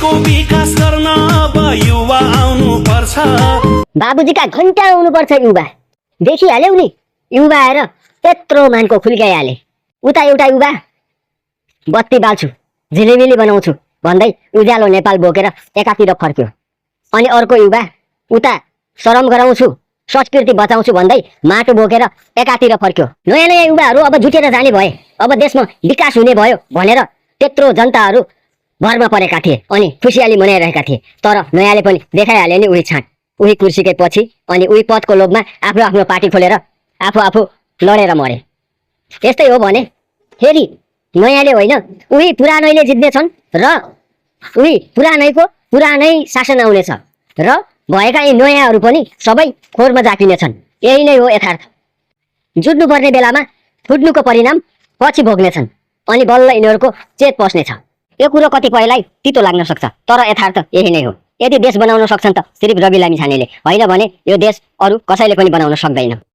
देशको विकास गर्न अब युवा आउनु पर्छ। बाबुजीका घन्टा आउनु पर्छ युवा। देखिहाल्यौ नि युवा आएर त्यत्रो मानको खुल्काइहाले। उता एउटा युवा बत्ती बाल्छु झिलिमिली बनाउँछु भन्दै उज्यालो नेपाल बोकेर एकातिर फर्क्यो। अनि अर्को युवा उता शरम गराउँछु संस्कृति बचाउँछु भन्दै माटो बोकेर एकातिर फर्क्यो। नयाँ नयाँ युवाहरू अब जुटेर जाने भए, अब देशमा विकास हुने भयो भनेर त्यत्रो जनताहरू भरमा परेका थिए अनि खुसियाली मनाइरहेका थिए। तर नयाँले पनि देखाइहाल्यो नि उही छाँट, उही कुर्सीकै पछि अनि उही पदको लोभमा आफ्नो आफ्नो पार्टी खोलेर आफू लडेर मरे। यस्तै हो भने फेरि नयाँले होइन उही पुरानैले जित्नेछन् र उही पुरानैको पुरानै शासन आउनेछ र भएका यी नयाँहरू पनि सबै खोरमा जाकिनेछन्। यही नै हो यथार्थ। जुट्नु पर्ने बेलामा फुट्नुको परिणाम पछि भोग्नेछन् अनि बल्ल यिनीहरूको चेत पस्नेछ। यो कुरो कतिपयलाई तितो लाग्न सक्छ तर यथार्थ यही नै हो। यदि देश बनाउन सक्छन् त सिर्फ रवि लामिछानेले, होइन भने यो देश अरू कसैले पनि बनाउन सक्दैन।